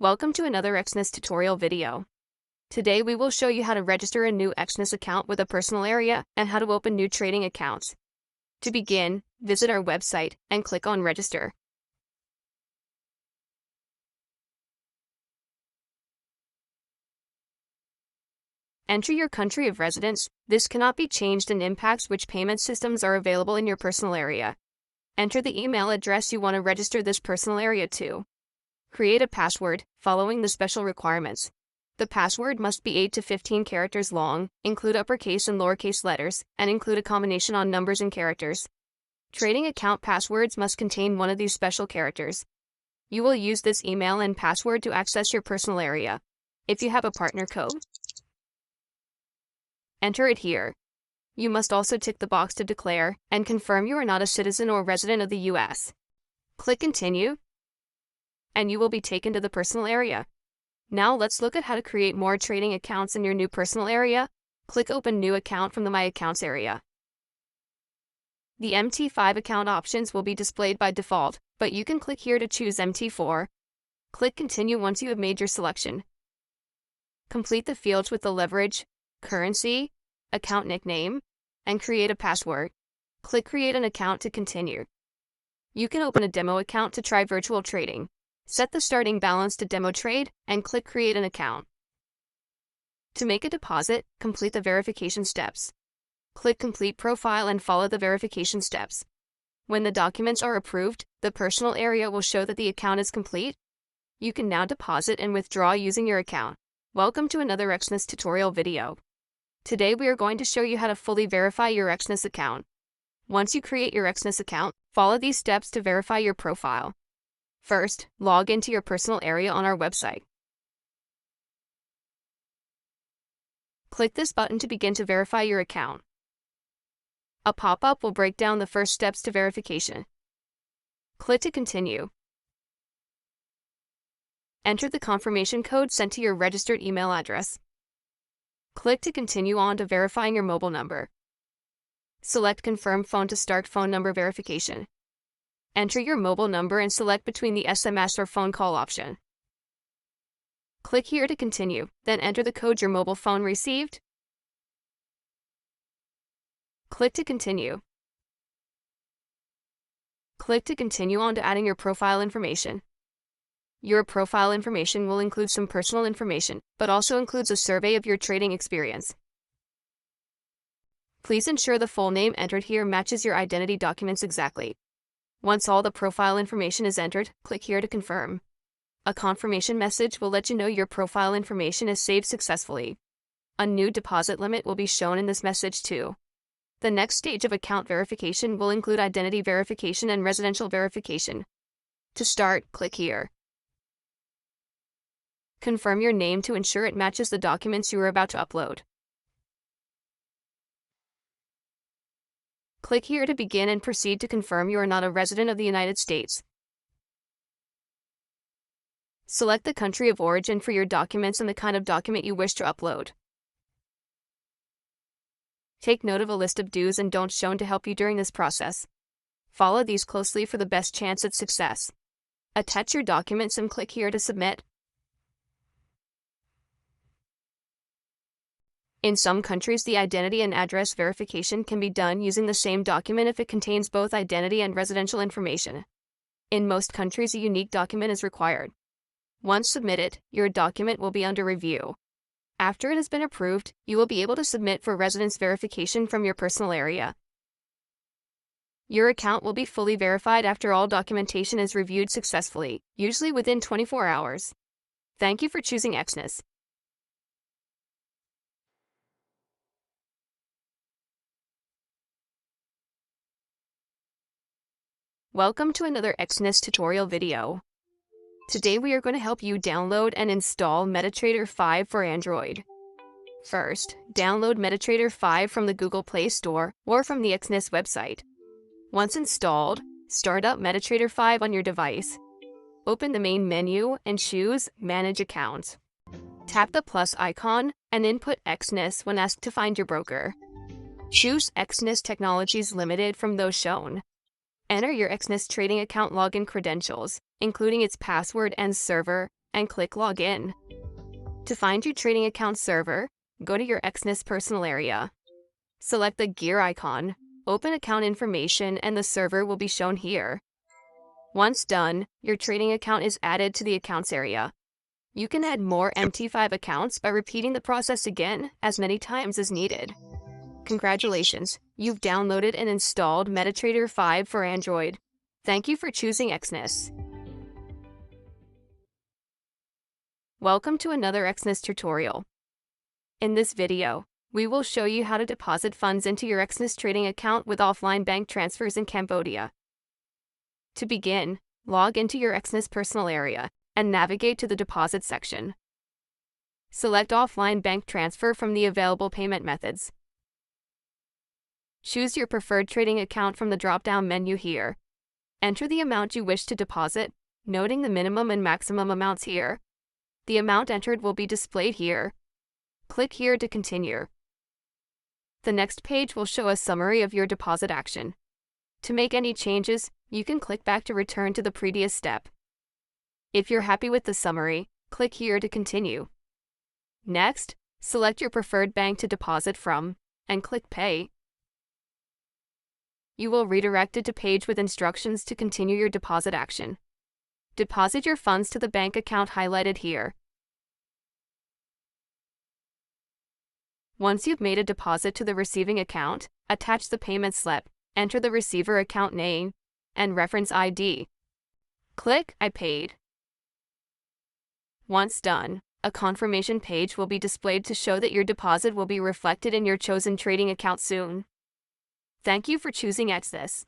Welcome to another Exness tutorial video. Today we will show you how to register a new Exness account with a personal area and how to open new trading accounts. To begin, visit our website and click on Register. Enter your country of residence. This cannot be changed and impacts which payment systems are available in your personal area. Enter the email address you want to register this personal area to. Create a password, following the special requirements. The password must be 8 to 15 characters long, include uppercase and lowercase letters, and include a combination on numbers and characters. Trading account passwords must contain one of these special characters. You will use this email and password to access your personal area. If you have a partner code, enter it here. You must also tick the box to declare and confirm you are not a citizen or resident of the U.S. Click Continue, and you will be taken to the personal area. Now let's look at how to create more trading accounts in your new personal area. Click Open New Account from the My Accounts area. The MT5 account options will be displayed by default, but you can click here to choose MT4. Click Continue once you have made your selection. Complete the fields with the leverage, currency, account nickname, and create a password. Click Create an account to continue. You can open a demo account to try virtual trading. Set the starting balance to demo trade and click Create an account. To make a deposit, complete the verification steps. Click Complete Profile and follow the verification steps. When the documents are approved, the personal area will show that the account is complete. You can now deposit and withdraw using your account. Welcome to another Exness tutorial video. Today we are going to show you how to fully verify your Exness account. Once you create your Exness account, follow these steps to verify your profile. First, log into your personal area on our website. Click this button to begin to verify your account. A pop-up will break down the first steps to verification. Click to continue. Enter the confirmation code sent to your registered email address. Click to continue on to verifying your mobile number. Select Confirm Phone to start phone number verification. Enter your mobile number and select between the SMS or phone call option. Click here to continue, then enter the code your mobile phone received. Click to continue. Click to continue on to adding your profile information. Your profile information will include some personal information, but also includes a survey of your trading experience. Please ensure the full name entered here matches your identity documents exactly. Once all the profile information is entered, click here to confirm. A confirmation message will let you know your profile information is saved successfully. A new deposit limit will be shown in this message too. The next stage of account verification will include identity verification and residential verification. To start, click here. Confirm your name to ensure it matches the documents you are about to upload. Click here to begin and proceed to confirm you are not a resident of the United States. Select the country of origin for your documents and the kind of document you wish to upload. Take note of a list of do's and don'ts shown to help you during this process. Follow these closely for the best chance at success. Attach your documents and click here to submit. In some countries, the identity and address verification can be done using the same document if it contains both identity and residential information. In most countries, a unique document is required. Once submitted, your document will be under review. After it has been approved, you will be able to submit for residence verification from your personal area. Your account will be fully verified after all documentation is reviewed successfully, usually within 24 hours. Thank you for choosing Exness. Welcome to another Exness tutorial video. Today we are going to help you download and install MetaTrader 5 for Android. First, download MetaTrader 5 from the Google Play Store or from the Exness website. Once installed, start up MetaTrader 5 on your device. Open the main menu and choose Manage Accounts. Tap the plus icon and input Exness when asked to find your broker. Choose Exness Technologies Limited from those shown. Enter your Exness trading account login credentials, including its password and server, and click Login. To find your trading account server, go to your Exness personal area. Select the gear icon, open account information, and the server will be shown here. Once done, your trading account is added to the accounts area. You can add more MT5 accounts by repeating the process again as many times as needed. Congratulations, you've downloaded and installed MetaTrader 5 for Android. Thank you for choosing Exness. Welcome to another Exness tutorial. In this video, we will show you how to deposit funds into your Exness trading account with offline bank transfers in Cambodia. To begin, log into your Exness personal area and navigate to the deposit section. Select offline bank transfer from the available payment methods. Choose your preferred trading account from the drop-down menu here. Enter the amount you wish to deposit, noting the minimum and maximum amounts here. The amount entered will be displayed here. Click here to continue. The next page will show a summary of your deposit action. To make any changes, you can click back to return to the previous step. If you're happy with the summary, click here to continue. Next, select your preferred bank to deposit from, and click Pay. You will be redirected to page with instructions to continue your deposit action. Deposit your funds to the bank account highlighted here. Once you've made a deposit to the receiving account, attach the payment slip, enter the receiver account name, and reference ID. Click I paid. Once done, a confirmation page will be displayed to show that your deposit will be reflected in your chosen trading account soon. Thank you for choosing Exness.